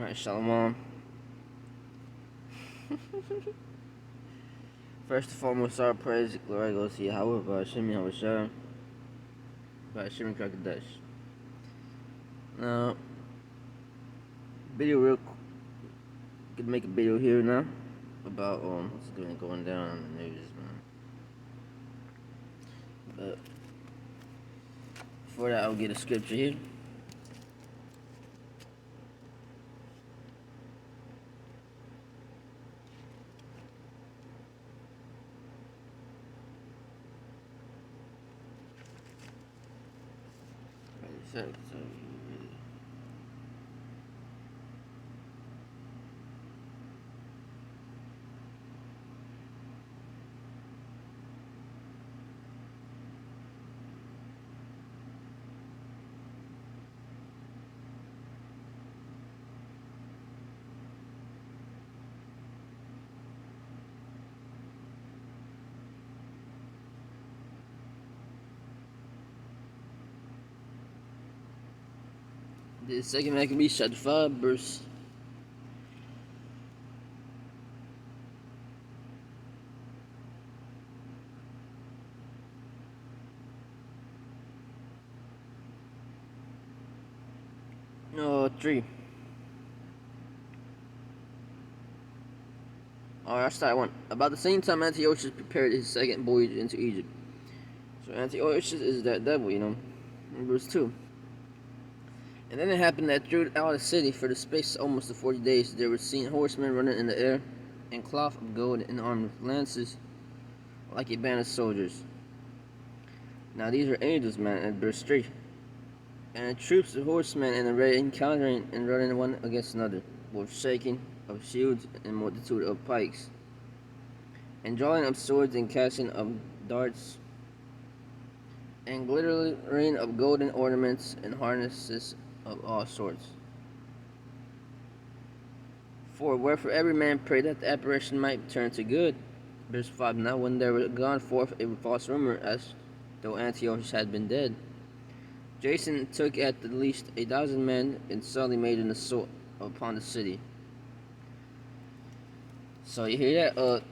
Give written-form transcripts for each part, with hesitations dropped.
Alright, Shalom. First and foremost, our praise, glory goes to Yahweh, Ba'ashim Yahushua, Ba'ashim Krakadesh. Now, video real quick. Gonna make a video here now about what's going down in the news, man. But before that, I'll get a scripture here. The second Maccabees chapter 5, verse. No, 3. Alright, I'll start one. About the same time Antiochus prepared his second voyage into Egypt. So Antiochus is that devil, in verse 2. And then it happened that throughout the city, for the space almost of 40 days, there were seen horsemen running in the air, and cloth of gold, and armed with lances, like a band of soldiers. Now these are angels, man, at verse 3. And troops of horsemen in array, encountering and running one against another, with shaking of shields and multitude of pikes, and drawing of swords and casting of darts, and glittering of golden ornaments and harnesses of all sorts. For wherefore every man prayed that the apparition might turn to good. Verse 5. Now when there was gone forth a false rumor, as though Antiochus had been dead, Jason took at the least 1,000 men and suddenly made an assault upon the city. So you hear that?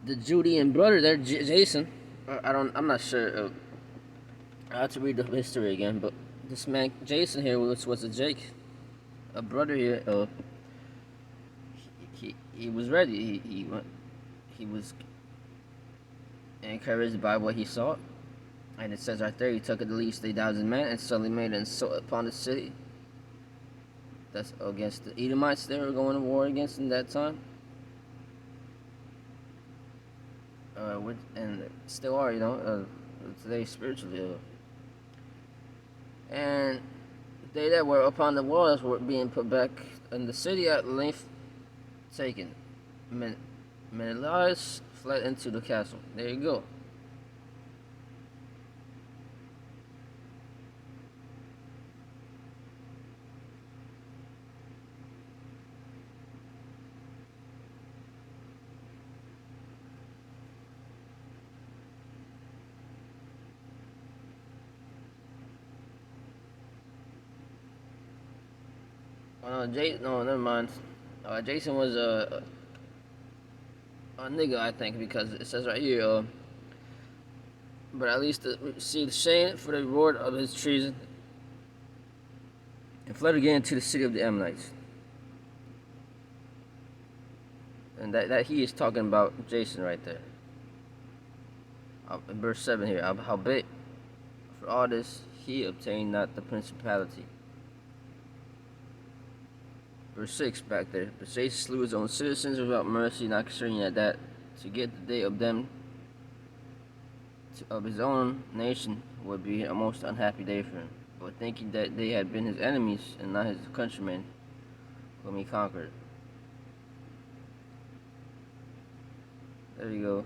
The Judean brother there, Jason. I'm not sure. I have to read the history again, but this man Jason here was a Jake, a brother here. He was ready. He was encouraged by what he saw, and it says right there he took at least 1,000 men and suddenly made an assault upon the city. That's against the Edomites they were going to war against in that time. And still are, today spiritually. And they that were upon the walls were being put back, and the city at length taken. Menelaus fled into the castle. There you go. No, never mind. Jason was a nigga, I think, because it says right here, but at least received shame for the reward of his treason, and fled again to the city of the Ammonites. And that he is talking about Jason right there. In verse 7 here, howbeit, for all this he obtained not the principality. Verse 6 back there. But Jason slew his own citizens without mercy, not considering that to get the day of them of his own nation would be a most unhappy day for him, but thinking that they had been his enemies and not his countrymen whom he conquered. There you go.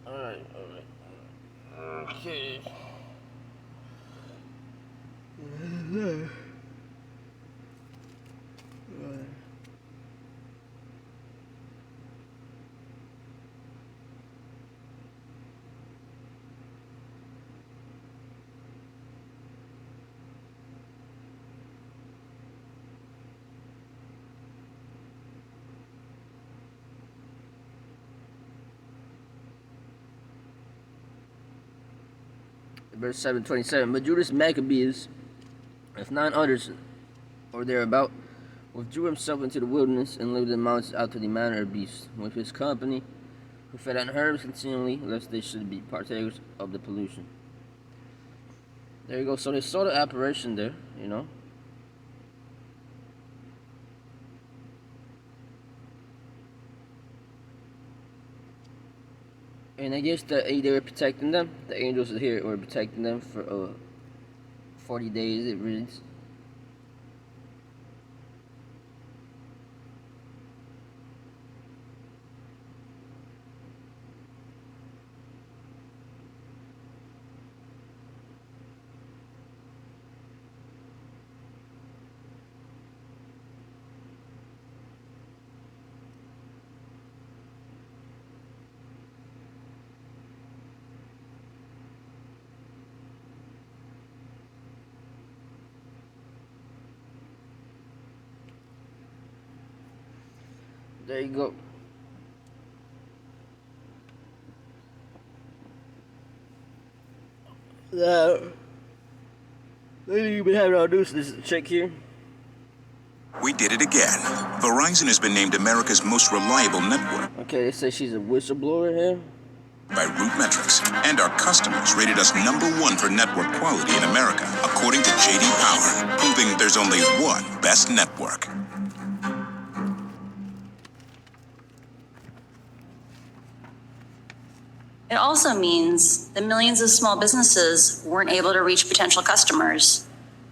Alright. Okay. Verse 7:27. But Judas Maccabeus, with 9 others or thereabout, withdrew himself into the wilderness and lived in the mountains out to the manner of beasts, with his company, who fed on herbs continually, lest they should be partakers of the pollution. There you go. So they saw the apparition there, you know. And I guess they were protecting them. The angels here were protecting them for 40 days, it reads. There you go. You've been having all this check here. We did it again. Verizon has been named America's most reliable network Okay, they say she's a whistleblower here. by RootMetrics, and our customers rated us #1 for network quality in America, according to JD Power, proving there's only one best network. It also means that millions of small businesses weren't able to reach potential customers,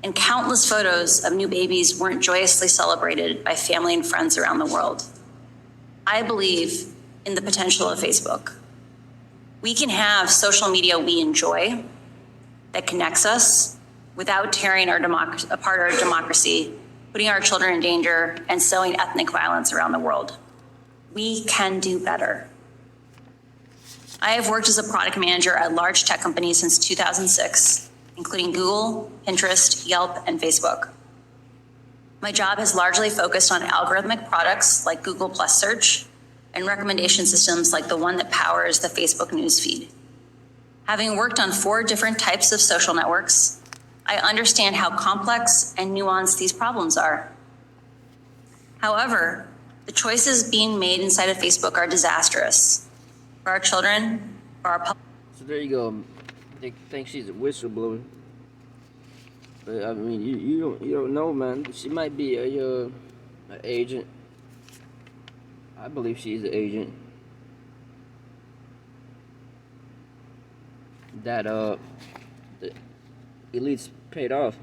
and countless photos of new babies weren't joyously celebrated by family and friends around the world. I believe in the potential of Facebook. We can have social media we enjoy that connects us without tearing apart our democracy, putting our children in danger, and sowing ethnic violence around the world. We can do better. I have worked as a product manager at large tech companies since 2006, including Google, Pinterest, Yelp, and Facebook. My job has largely focused on algorithmic products like Google Plus Search and recommendation systems like the one that powers the Facebook newsfeed. Having worked on 4 different types of social networks, I understand how complex and nuanced these problems are. However, the choices being made inside of Facebook are disastrous. For our children, for our public. So there you go. They think she's a whistleblower, but I mean, you don't know, man. She might be an agent. I believe she's an agent. That the elites paid off,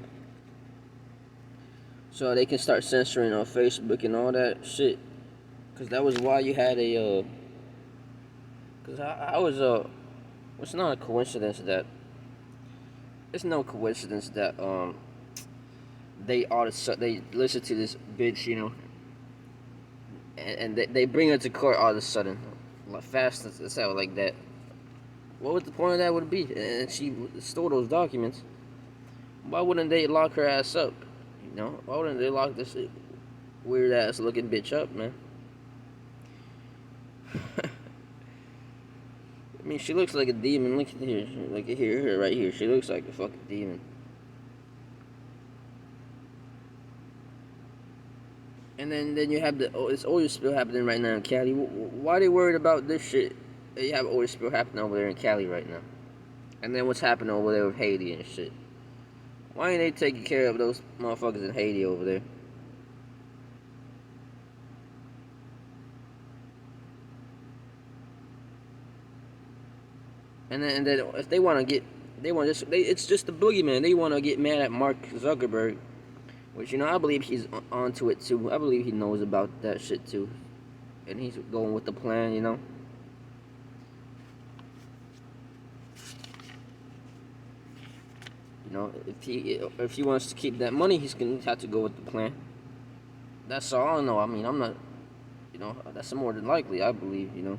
so they can start censoring on Facebook and all that shit. Cause that was why you had a. Cause I was it's not a coincidence that it's no coincidence that they listen to this bitch, you know, and they bring her to court all of a sudden, like fast as hell like that. What would the point of that would be? And she stole those documents. Why wouldn't they lock her ass up? You know, why wouldn't they lock this weird ass looking bitch up, man? I mean, she looks like a demon. Look at here, like here, right here. She looks like a fucking demon. And then you have this oil spill happening right now in Cali. Why are they worried about this shit? You have oil spill happening over there in Cali right now. And then what's happening over there with Haiti and shit? Why ain't they taking care of those motherfuckers in Haiti over there? And then if they want to get, it's just the boogeyman. They want to get mad at Mark Zuckerberg, which, you know, I believe he's onto it too. I believe he knows about that shit too, and he's going with the plan, you know. know, if he wants to keep that money, he's gonna have to go with the plan. That's all I know. I mean, I'm not, you know, that's more than likely, I believe, you know.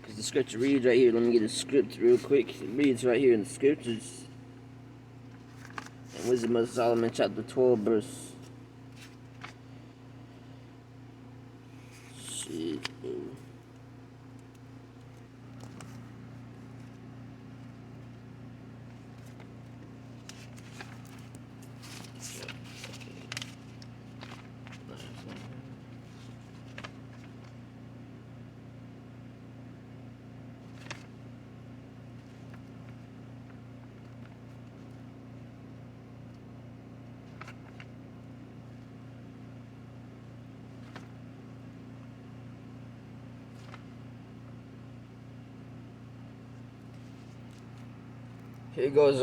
Because the scripture reads right here. Let me get the script real quick. It reads right here in the scriptures. In Wisdom of Solomon, chapter 12, verse. Shit. Here goes,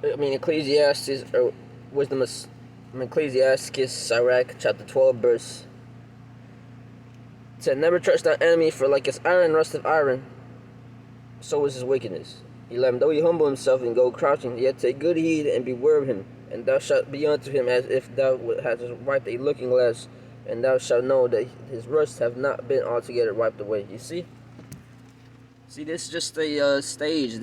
Ecclesiastes, or Ecclesiastes, Sirach, chapter 12, verse. It said, never trust thy enemy, for like as iron rusteth iron, so is his wickedness. 11. Though he humble himself and go crouching, yet take good heed and beware of him, and thou shalt be unto him as if thou hadst wiped a looking glass, and thou shalt know that his rust have not been altogether wiped away. You see? See, this is just a stage.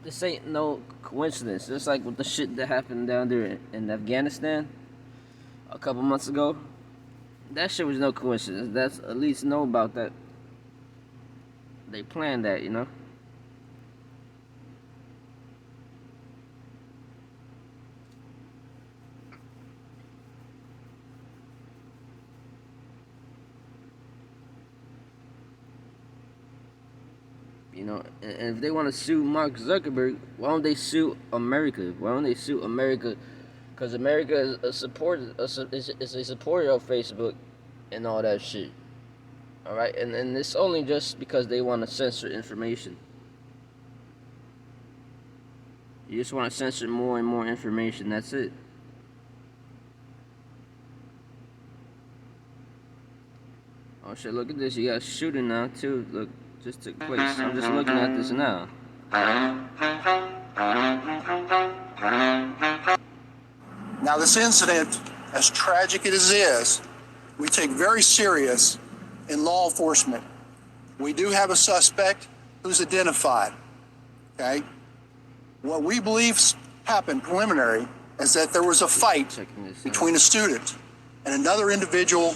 This ain't no coincidence. Just like with the shit that happened down there in Afghanistan a couple months ago. That shit was no coincidence. That's at least know about that. They planned that, you know. You know, and if they want to sue Mark Zuckerberg, why don't they sue America? Why don't they sue America? Because America is a supporter of Facebook and all that shit. All right, and it's only just because they want to censor information. You just want to censor more and more information. That's it. Oh shit! Look at this. You got shooting now too. Look. Just took place. I'm just looking at this now. Now, this incident, as tragic as it is, we take very serious in law enforcement. We do have a suspect who's identified. Okay? What we believe happened preliminary is that there was a fight between a student and another individual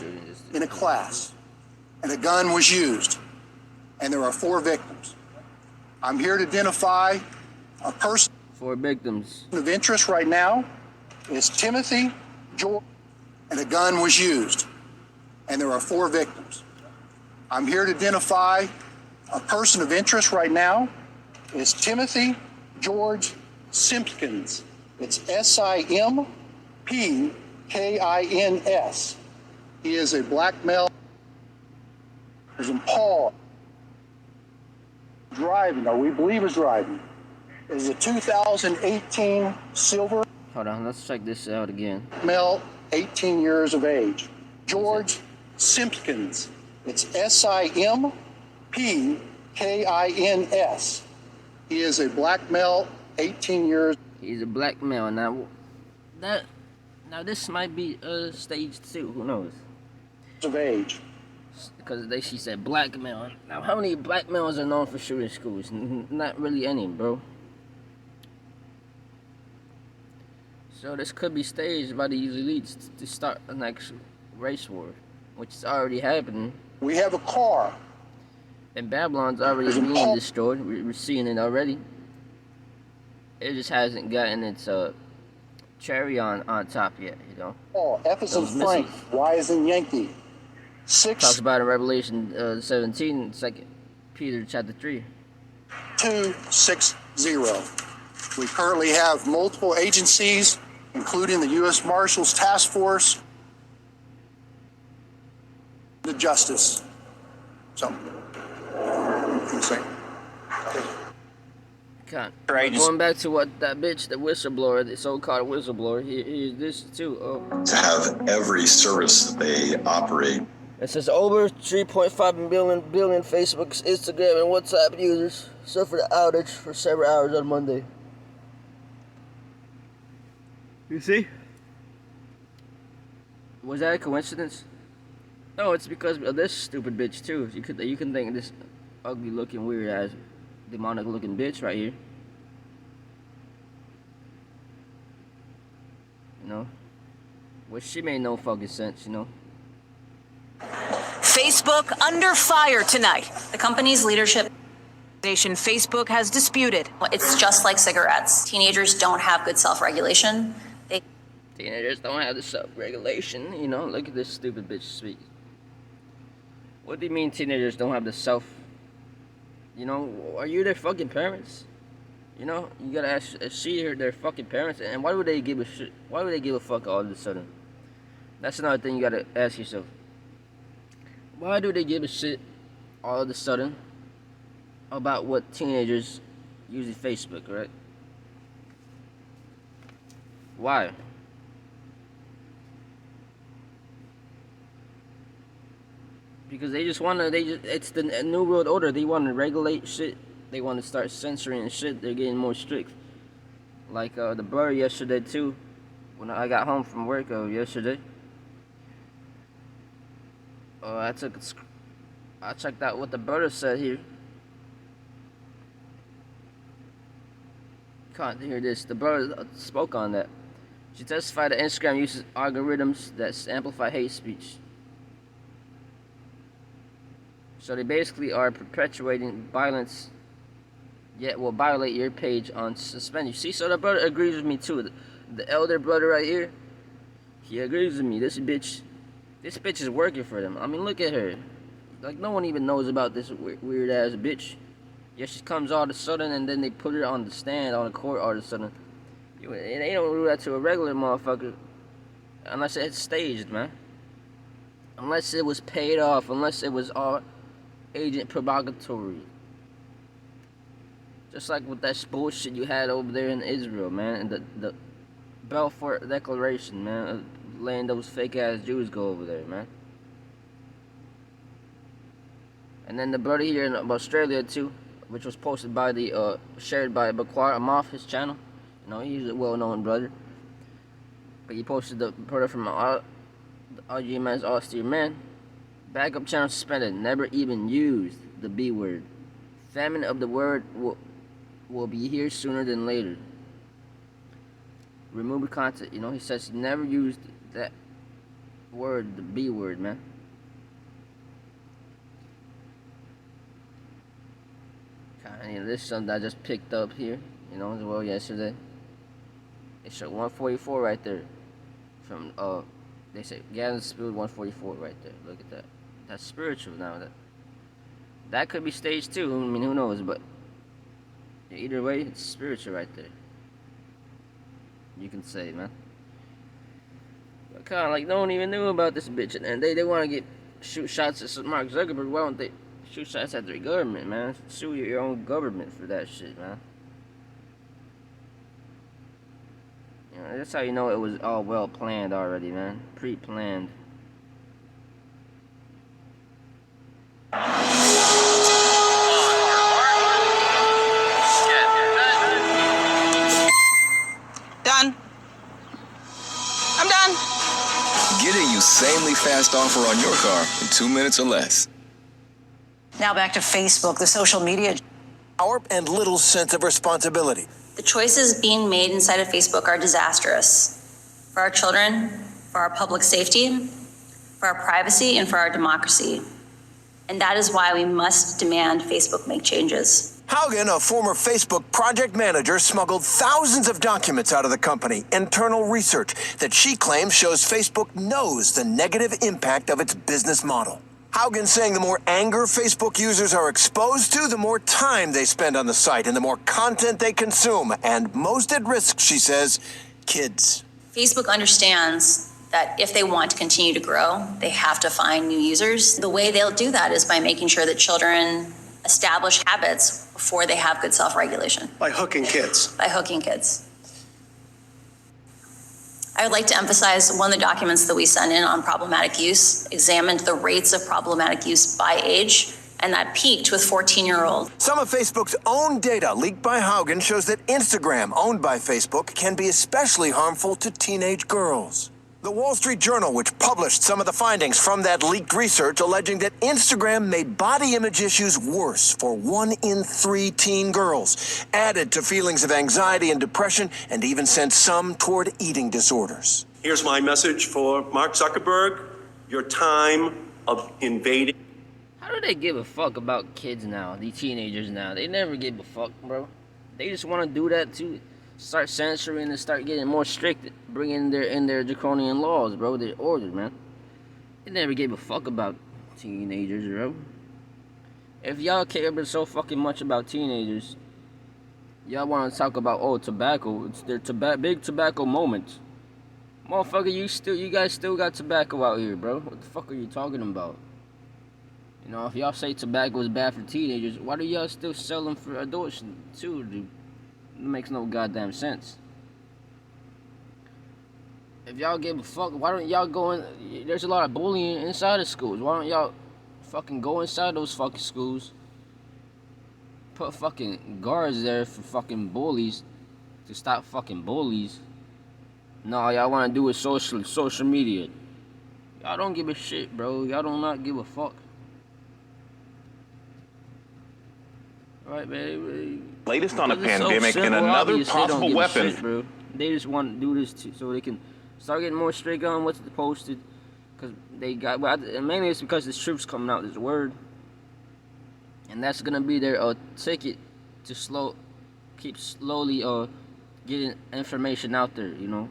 in a class, and a gun was used. And there are 4 victims. I'm here to identify a person. 4 victims. Of interest right now is Timothy George, and a gun was used. And there are 4 victims. I'm here to identify a person of interest right now is Timothy George Simpkins. It's Simpkins. He is a black male. There's a Paul. Driving, or we believe is driving, is a 2018 silver. Hold on, let's check this out again. Male, 18 years of age. George Simpkins. It's Simpkins. He is a black male, 18 years. He's a black male. Now this might be stage 2. Who knows? Of age. Because she said black male. Now, how many black males are known for shooting schools? Not really any, bro. So this could be staged by these elites to start an actual race war, which is already happening. We have a car. And Babylon's already being destroyed. We're seeing it already. It just hasn't gotten its cherry on top yet, you know. Oh, F is in Frank. Y is in Yankee. 6. Talks about in Revelation 17, 2 Peter chapter 3. 260. We currently have multiple agencies, including the U.S. Marshals Task Force, the Justice. So, God. Going back to what that bitch, the whistleblower, the so-called whistleblower, here's this too. To have every service that they operate. It says over 3.5 billion Facebook's, Instagram, and WhatsApp users suffered an outage for several hours on Monday. You see? Was that a coincidence? No, it's because of this stupid bitch too. You can think of this ugly looking, weird ass, demonic looking bitch right here. You know? Which she made no fucking sense, you know? Facebook under fire tonight. The company's leadership, Facebook has disputed. it's just like cigarettes. Teenagers don't have good self-regulation. Teenagers don't have the self-regulation, you know? Look at this stupid bitch speak. What do you mean teenagers don't have the self? You know, are you their fucking parents? You know, you gotta ask, is she their fucking parents? And why would they give a shit? Why would they give a fuck all of a sudden? That's another thing you gotta ask yourself. Why do they give a shit all of a sudden about what teenagers using Facebook, right? Why? Because they just wanna, it's the New World Order. They wanna regulate shit. They wanna start censoring shit. They're getting more strict. Like the brother yesterday too, when I got home from work yesterday. I checked out what the brother said here. Can't hear this. The brother spoke on that. She testified that Instagram uses algorithms that amplify hate speech. So they basically are perpetuating violence, yet will violate your page on suspend you. See, so the brother agrees with me too. The elder brother right here, he agrees with me. This bitch is working for them. I mean, look at her. Like, no one even knows about this weird ass bitch. Yeah, she comes all of a sudden, and then they put her on the stand, on the court all of a sudden. They don't do that to a regular motherfucker. Unless it's staged, man. Unless it was paid off. Unless it was all agent provocatory. Just like with that bullshit you had over there in Israel, man. And the Balfour Declaration, man. Letting those fake ass Jews go over there, man. And then the brother here in Australia too, which was posted by shared by Bakwar Amaf, his channel. You know, he's a well-known brother. But he posted the brother from RGM's Austere Man. Backup channel suspended. Never even used the B word. Famine of the word will be here sooner than later. Remove the content. You know, he says he never used that word, the B word, man. Kind of this is something I just picked up here, you know, as well yesterday. It showed 144 right there. From they say Gavin spilled 144 right there. Look at that. That's spiritual now. That could be staged too. I mean, who knows? But either way, it's spiritual right there. You can say, man. But kind of like no one even knew about this bitch, and they want to shoot shots at Mark Zuckerberg. Why don't they shoot shots at their government, man? Sue your own government for that shit, man. You know, that's how you know it was all well planned already, man. Pre-planned. Done. I'm done. Get a insanely fast offer on your car in 2 minutes or less. Now back to Facebook, the social media. Power and little sense of responsibility. The choices being made inside of Facebook are disastrous for our children, for our public safety, for our privacy, and for our democracy. And that is why we must demand Facebook make changes. Haugen, a former Facebook project manager, smuggled thousands of documents out of the company, internal research that she claims shows Facebook knows the negative impact of its business model. Haugen saying the more anger Facebook users are exposed to, the more time they spend on the site and the more content they consume. And most at risk, she says, kids. Facebook understands that if they want to continue to grow, they have to find new users. The way they'll do that is by making sure that children establish habits before they have good self-regulation. By hooking kids. By hooking kids. I would like to emphasize one of the documents that we sent in on problematic use examined the rates of problematic use by age and that peaked with 14-year-olds. Some of Facebook's own data leaked by Haugen shows that Instagram, owned by Facebook, can be especially harmful to teenage girls. The Wall Street Journal, which published some of the findings from that leaked research, alleging that Instagram made body image issues worse for 1 in 3 teen girls, added to feelings of anxiety and depression, and even sent some toward eating disorders. Here's my message for Mark Zuckerberg. Your time of invading. How do they give a fuck about kids now, these teenagers now? They never give a fuck, bro. They just want to do that to start censoring and start getting more strict, bringing in their draconian laws, bro, their orders, man. They never gave a fuck about teenagers, bro. If y'all care so fucking much about teenagers, y'all want to talk about, oh, tobacco, it's their big tobacco moments. Motherfucker, you guys still got tobacco out here, bro. What the fuck are you talking about? You know, if y'all say tobacco is bad for teenagers, why do y'all still sell them for adults too, dude? It makes no goddamn sense. If y'all give a fuck, why don't y'all go in? There's a lot of bullying inside of schools. Why don't y'all fucking go inside those fucking schools? Put fucking guards there for fucking bullies to stop fucking bullies. No, y'all want to do it social media. Y'all don't give a shit, bro. Y'all do not give a fuck. Right, baby. Latest on the pandemic and another possible weapon. Shit, bro. They just want to do this so they can start getting more strict on what's posted. Because they got, and mainly it's because the troops coming out, this word. And that's going to be their ticket to keep slowly getting information out there, you know,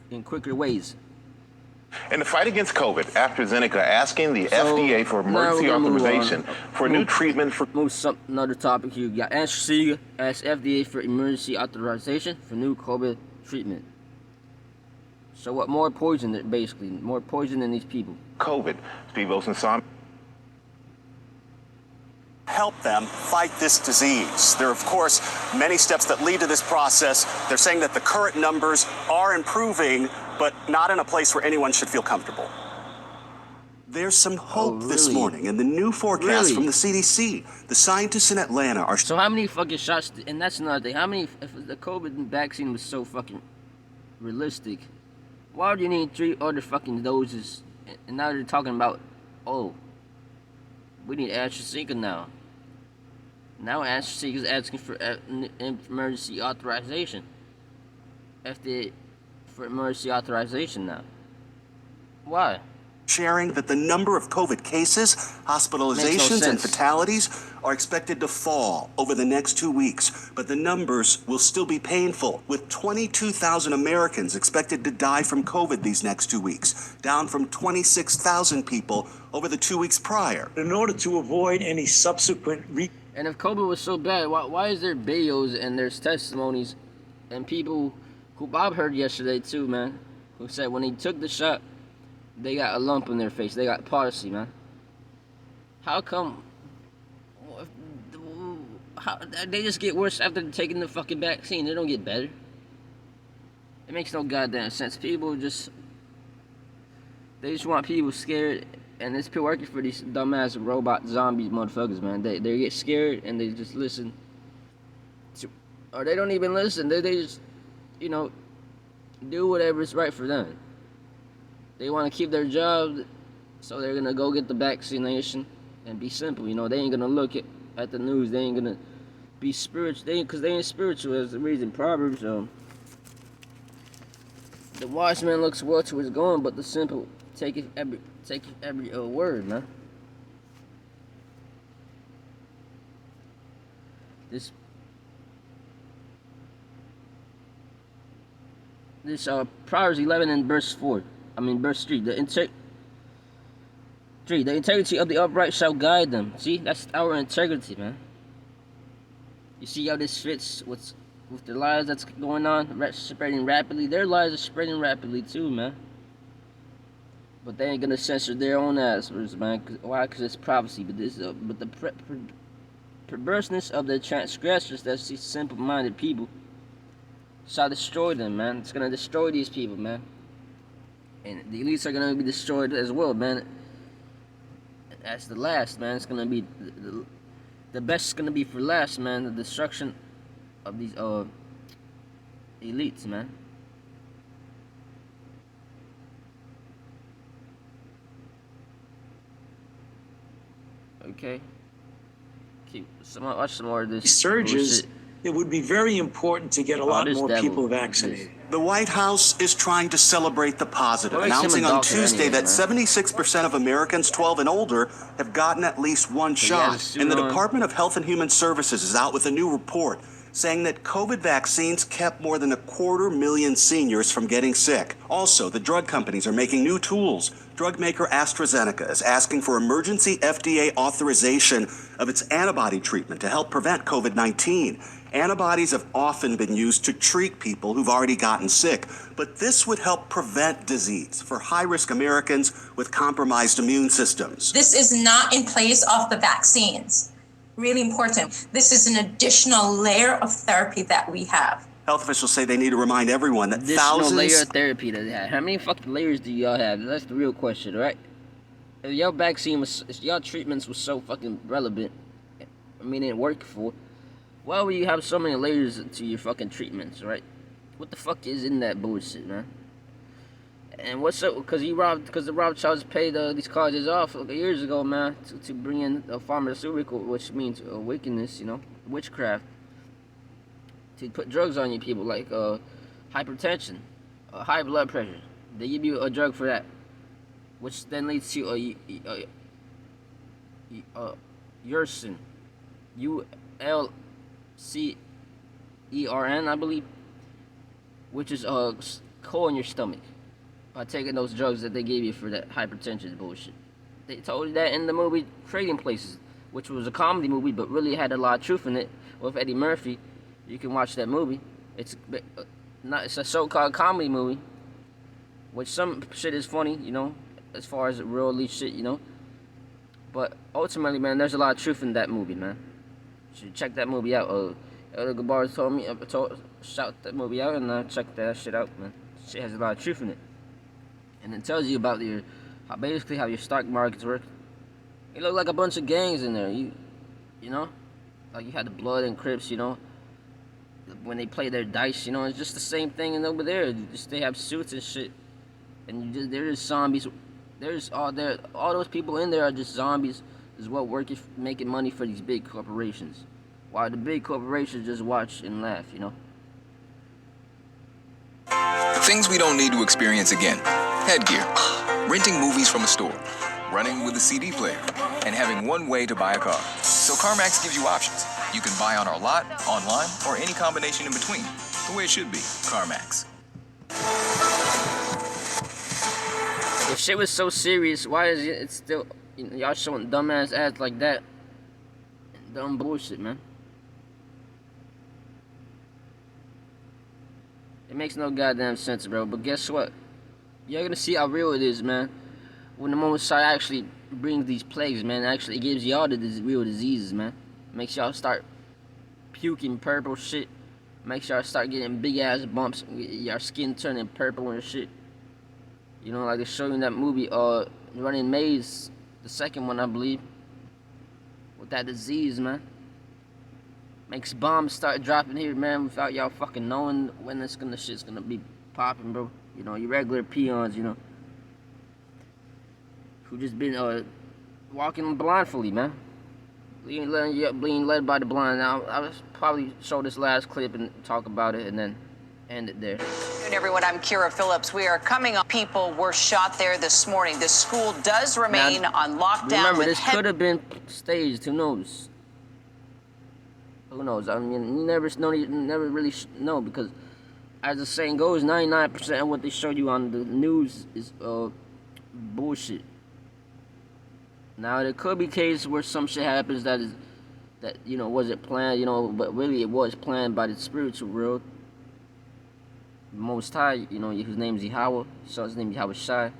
in quicker ways. In the fight against COVID, AstraZeneca asking the FDA for emergency authorization for new treatment for... Another topic here. You got AstraZeneca asks FDA for emergency authorization for new COVID treatment. So what, more poison, basically. More poison than these people. COVID. Steve Wilson saw... Help them fight this disease. There are, of course, many steps that lead to this process. They're saying that the current numbers are improving, but not in a place where anyone should feel comfortable. There's some hope this morning in the new forecast from the CDC. The scientists in Atlanta are... So how many fucking shots, and that's another thing, if the COVID vaccine was so fucking realistic, why do you need 3 other fucking doses? And now they're talking about, oh, we need AstraZeneca now. Now AstraZeneca is asking for emergency authorization. FDA for emergency authorization now. Why? Sharing that the number of COVID cases, hospitalizations, and fatalities are expected to fall over the next 2 weeks, but the numbers will still be painful, with 22,000 Americans expected to die from COVID these next 2 weeks, down from 26,000 people over the 2 weeks prior. In order to avoid any subsequent And if COVID was so bad, why is there videos and there's testimonies and people who Bob heard yesterday too, man, who said when he took the shot, they got a lump in their face. They got palsy, man. How come? They just get worse after taking the fucking vaccine. They don't get better. It makes no goddamn sense. They just want people scared, and it's working for these dumbass robot zombies motherfuckers, man. They get scared and they just listen to, or they don't even listen. They just, you know, do whatever is right for them. They want to keep their job, so they're gonna go get the vaccination and be simple. You know, they ain't gonna look at the news. They ain't gonna be spiritual. Because they ain't spiritual. As the reason Proverbs, the wise man looks well to his going, but the simple take every word, man. This Proverbs 11 and verse 3. The integrity of the upright shall guide them. See, that's our integrity, man. You see how this fits with the lies that's going on, spreading rapidly. Their lies are spreading rapidly too, man. But they ain't gonna censor their own asses, man. Why? Because it's prophecy. But the perverseness of the transgressors, that's these simple-minded people, shall destroy them, man. It's gonna destroy these people, man. And the elites are gonna be destroyed as well, man. That's the last, man. It's gonna be the best. Is gonna be for last, man. The destruction of these elites, man. Okay. Watch some more of this. Surges, bullshit. it would be very important to get a lot more people vaccinated. The White House is trying to celebrate the positive, announcing on Tuesday that 76% of Americans 12 and older have gotten at least one shot. And the Department of Health and Human Services is out with a new report saying that COVID vaccines kept more than 250,000 seniors from getting sick. Also, the drug companies are making new tools. Drug maker AstraZeneca is asking for emergency FDA authorization of its antibody treatment to help prevent COVID-19. Antibodies have often been used to treat people who've already gotten sick, but this would help prevent disease for high-risk Americans with compromised immune systems. This is not in place of the vaccines. Really important. This is an additional layer of therapy that we have. Health officials say they need to remind everyone that additional layer of therapy that they have. How many fucking layers do y'all have? That's the real question, right? If y'all vaccine was, if y'all treatments was so fucking relevant, I mean, it worked for, why would you have so many layers to your fucking treatments, right? What the fuck is in that bullshit, man? And what's up? Because the Rothschilds paid these colleges off years ago, man, to bring in a pharmaceutical, which means wickedness, you know, witchcraft, to put drugs on you people like hypertension, high blood pressure. They give you a drug for that, which then leads to Yersin, ULCERN, I believe, which is coal in your stomach. By taking those drugs that they gave you for that hypertension bullshit. They told you that in the movie Trading Places, which was a comedy movie, but really had a lot of truth in it, with Eddie Murphy. You can watch that movie. It's a so-called comedy movie, which some shit is funny, you know, as far as real elite shit, you know. But ultimately, man, there's a lot of truth in that movie, man. You should check that movie out. Elder Gabar told me, shout that movie out, and I checked that shit out, man. Shit has a lot of truth in it. And it tells you about basically how your stock markets work. It look like a bunch of gangs in there. You know, like you had the Blood and Crips. You know, when they play their dice. You know, it's just the same thing. And over there, they have suits and shit. And they're just zombies. There's all those people in there are just zombies. Is what working, making money for these big corporations, while the big corporations just watch and laugh. You know. Things we don't need to experience again. Headgear, renting movies from a store, running with a CD player, and having one way to buy a car. So CarMax gives you options. You can buy on our lot, online, or any combination in between. The way it should be. CarMax. If shit was so serious, why is it still, y'all showing dumbass ads like that? Dumb bullshit, man. It makes no goddamn sense, bro. But guess what? You're gonna see how real it is, man. When the Most High actually brings these plagues, man, actually gives y'all the real diseases, man. Makes y'all start puking purple shit. Makes y'all start getting big ass bumps. Your skin turning purple and shit. You know, like they show you in that movie, Running Maze, the second one, I believe. With that disease, man. Makes bombs start dropping here, man, without y'all fucking knowing when shit's gonna be popping, bro. You know, you regular peons, you know, who just been walking blindly, man. Being led by the blind. Now, I'll probably show this last clip and talk about it and then end it there. Good afternoon, everyone. I'm Kira Phillips. We are coming up. People were shot there this morning. The school does remain on lockdown. Remember, this could have been staged. Who knows? Who knows? I mean, you never really know, because as the saying goes, 99% of what they showed you on the news is bullshit. Now, there could be cases where some shit happens that you know, wasn't planned, you know, but really it was planned by the spiritual world. Most High, you know, his name is Yahweh, so his name is Yahweh Shai,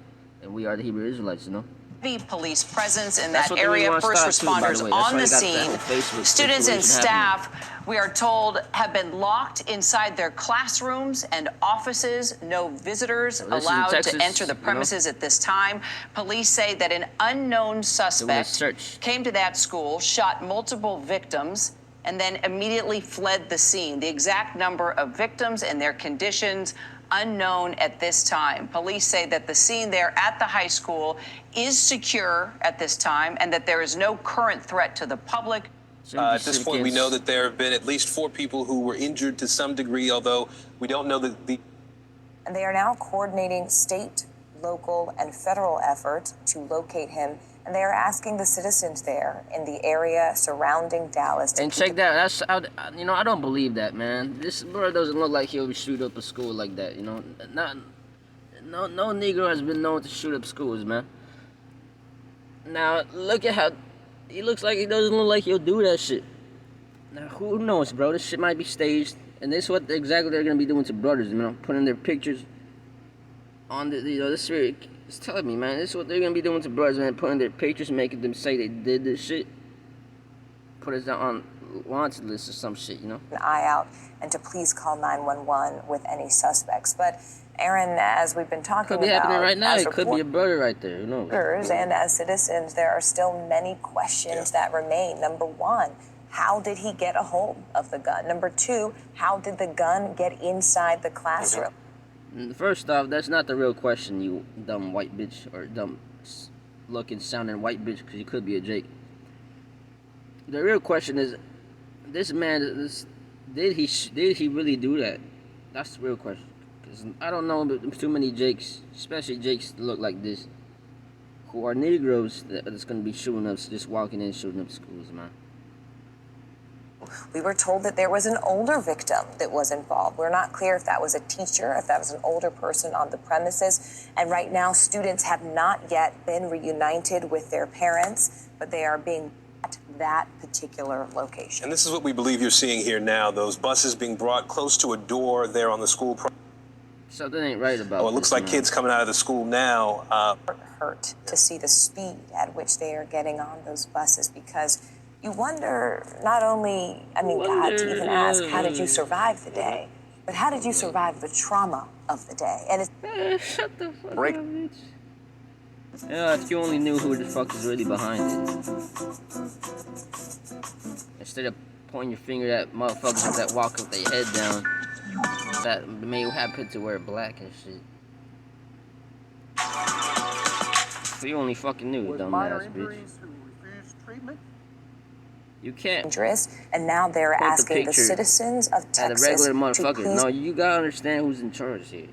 and we are the Hebrew Israelites, you know. Heavy police presence in That's that what they really area. want to First stop too, by the responders way. That's on why the they got that scene. whole Facebook Students and situation happening. staff, we are told, have been locked inside their classrooms and offices. No visitors Well, this is in allowed Texas, to enter the you know? premises at this time. Police say that an unknown suspect search. came to that school, shot multiple victims, and then immediately fled the scene. The exact number of victims and their conditions unknown at this time. Police say that the scene there at the high school is secure at this time and that there is no current threat to the public. At this point, we know that there have been at least 4 people who were injured to some degree, although we don't know the. And they are now coordinating state, local, and federal efforts to locate him. And they are asking the citizens there in the area surrounding Dallas to And check that. That's I don't believe that, man. This bro doesn't look like he'll shoot up a school like that. No Negro has been known to shoot up schools, man. Now look at how he looks like. He doesn't look like he'll do that shit. Now who knows, bro? This shit might be staged, and this is what exactly they're gonna be doing to brothers. Putting their pictures on the this really. It's telling me, man, this is what they're gonna be doing to brothers, man. Putting their pictures, making them say they did this shit. Put us down on wanted list or some shit, An eye out and to please call 911 with any suspects. But Aaron, as we've been talking about, could be happening right now. It could be a brother right there. Who knows? And as citizens, there are still many questions that remain. Number one, how did he get a hold of the gun? Number two, how did the gun get inside the classroom? First off, that's not the real question, you dumb white bitch, or dumb looking, sounding white bitch, because you could be a Jake. The real question is, this man, did he really do that? That's the real question. Because I don't know too many Jakes, especially Jakes that look like this, who are Negroes that's going to be shooting up, just walking in shooting up schools, man. We were told that there was an older victim that was involved. We're not clear if that was a teacher, if that was an older person on the premises. And right now, students have not yet been reunited with their parents, but they are being at that particular location. And this is what we believe you're seeing here now, those buses being brought close to a door there on the school. Something ain't right about it looks like kids coming out of the school now. Hurt to see the speed at which they are getting on those buses, because you wonder, not only, God, to even ask, how did you survive the day? But how did you survive the trauma of the day? And it's shut the fuck up, bitch. Yeah, if you only knew who the fuck is really behind it. Instead of pointing your finger at motherfuckers that walk with their head down, that may happen to wear black and shit. If you only fucking knew, dumbass bitch. You can't. Dangerous, and now they're asking the citizens of Texas at a regular motherfucker. to please. No, you gotta understand who's in charge here.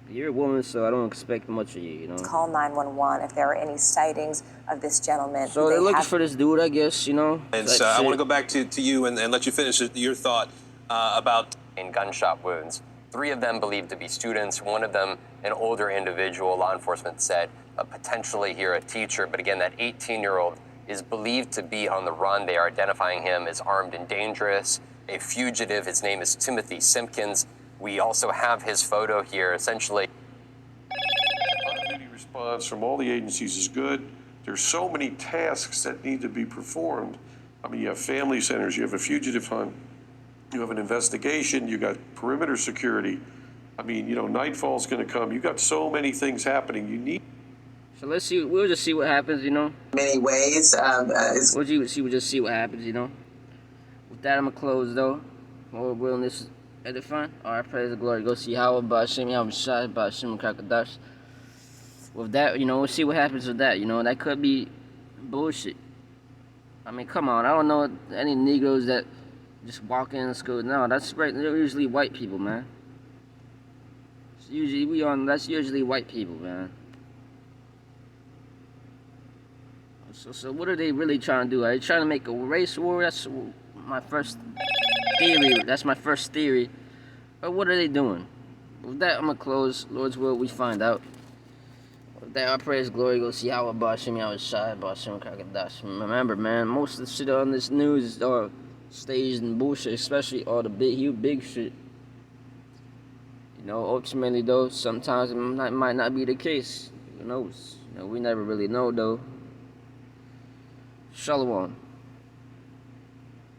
You're a woman, so I don't expect much of you, Call 911 if there are any sightings of this gentleman. So they're looking for this dude, I guess, And I want to go back to you and let you finish your thought about gunshot wounds. 3 of them believed to be students. 1 of them, an older individual. Law enforcement said potentially here a teacher. But again, that 18-year-old is believed to be on the run. They are identifying him as armed and dangerous, a fugitive. His name is Timothy Simpkins. We also have his photo here, essentially. Community response from all the agencies is good. There's so many tasks that need to be performed. You have family centers, you have a fugitive hunt, you have an investigation, you got perimeter security. Nightfall's gonna come. You got so many things happening. You need. So let's see. We'll just see what happens, Many ways. We'll just see what happens, With that, I'm gonna close though. More willingness at the front. All right, praise the glory. Go see how about Shem Yahweh about Shem Kakadash. With that, we'll see what happens with that. That could be bullshit. Come on. I don't know any Negroes that just walk in school. No, that's right. They're usually white people, man. That's usually white people, man. So what are they really trying to do? Are they trying to make a race war? That's my first theory. That's my first theory. Or what are they doing? With that, I'm going to close. Lord's will, we find out. With that, I praise glory. Go see how about Shem Yahweh Shai, about Shem Kakadash. Remember, man, most of the shit on this news are staged and bullshit, especially all the big shit. Ultimately, though, sometimes it might not be the case. Who knows? You know, we never really know though. Shalom.